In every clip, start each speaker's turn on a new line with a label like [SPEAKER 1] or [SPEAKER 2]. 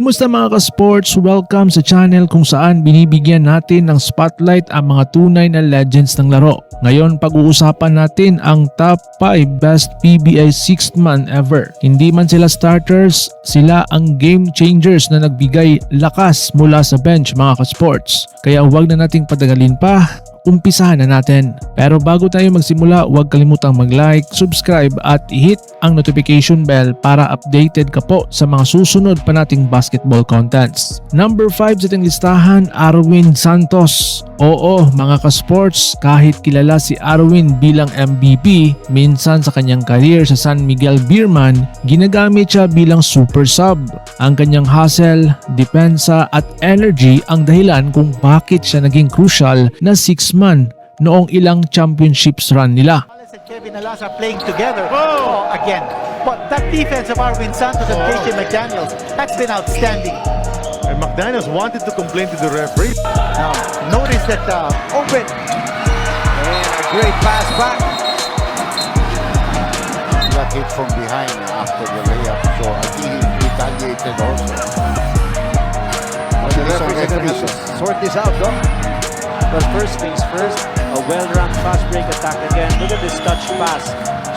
[SPEAKER 1] Kumusta mga ka-sports? Welcome sa channel kung saan binibigyan natin ng spotlight ang mga tunay na legends ng laro. Ngayon pag-uusapan natin ang top 5 best PBA 6th man ever. Hindi man sila starters, sila ang game changers na nagbigay lakas mula sa bench mga ka-sports. Kaya huwag na nating patagalin pa. Umpisahan na natin. Pero bago tayo magsimula, huwag kalimutang mag-like, subscribe at i-hit ang notification bell para updated ka po sa mga susunod pa nating basketball contents. Number 5 sa ating listahan, Arwin Santos. Oo mga ka-sports, kahit kilala si Arwin bilang MVP, minsan sa kanyang career sa San Miguel Beerman, ginagamit siya bilang super sub. Ang kanyang hustle, depensa at energy ang dahilan kung bakit siya naging crucial na 6 man noong ilang championships run nila.
[SPEAKER 2] Kevin Alas are playing together again. But that defense of Arwin Santos and KJ McDaniels, that's been outstanding.
[SPEAKER 3] And McDaniels wanted to complain to the referee.
[SPEAKER 2] Now, notice that open. And a great pass back.
[SPEAKER 4] Got hit from behind after the layup, so I think he retaliated also.
[SPEAKER 2] Well, the referee is going to sort this out, though.
[SPEAKER 5] But first things first, a well-run fast break attack again. Look at this touch pass.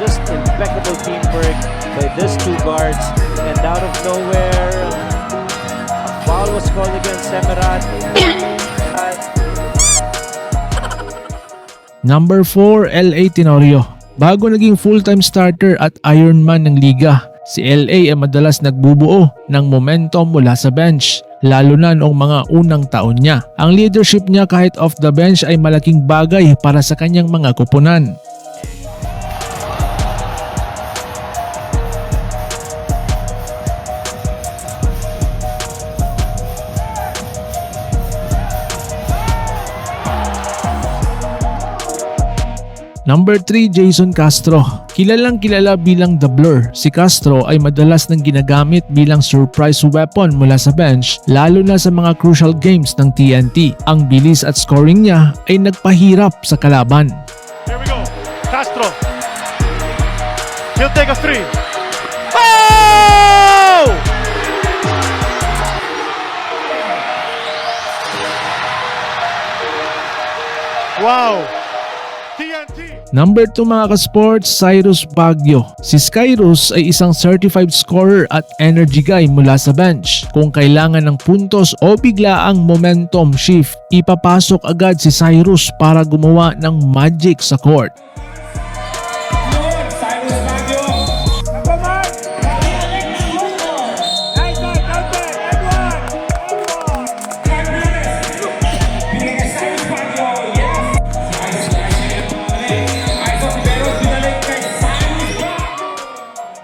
[SPEAKER 5] Just impeccable teamwork by these two guards. And out of nowhere, a foul was called against Semerat.
[SPEAKER 1] Number 4, LA Tenorio. Bago naging full-time starter at Ironman ng liga, si LA ay madalas nagbubuo ng momentum mula sa bench, lalo na noong mga unang taon niya. Ang leadership niya kahit off the bench ay malaking bagay para sa kanyang mga kupunan. Number 3, Jason Castro. Kilalang kilala bilang The Blur, si Castro ay madalas nang ginagamit bilang surprise weapon mula sa bench, lalo na sa mga crucial games ng TNT. Ang bilis at scoring niya ay nagpahirap sa kalaban.
[SPEAKER 3] Here we go. Castro. He'll take a three.
[SPEAKER 2] Oh!
[SPEAKER 3] Wow. TNT.
[SPEAKER 1] Number 2 mga ka-sports, Cyrus Baguio. Si Cyrus ay isang certified scorer at energy guy mula sa bench. Kung kailangan ng puntos o biglaang momentum shift, ipapasok agad si Cyrus para gumawa ng magic sa court.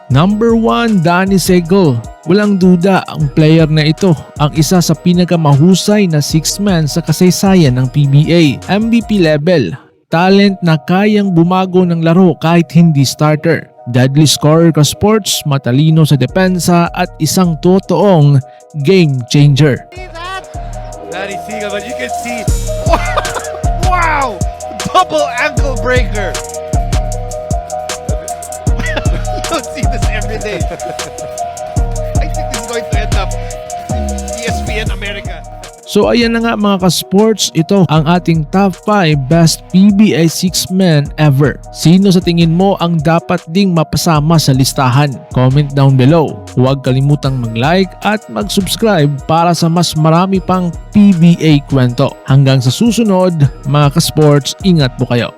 [SPEAKER 1] Number 1, Danny Segal. Walang duda ang player na ito ang isa sa pinakamahusay na 6 man sa kasaysayan ng PBA. MVP level, talent na kayang bumago ng laro kahit hindi starter. Deadly scorer ka sports, matalino sa depensa at isang totoong game changer.
[SPEAKER 3] Danny Segal, but you can see, wow, double ankle breaker. You don't see this every day. I think this is going to end up in ESPN America.
[SPEAKER 1] So ayan na nga mga ka-sports, ito ang ating top 5 best PBA 6 men ever. Sino sa tingin mo ang dapat ding mapasama sa listahan? Comment down below. Huwag kalimutang mag-like at mag-subscribe para sa mas marami pang PBA kwento. Hanggang sa susunod mga ka-sports, ingat po kayo.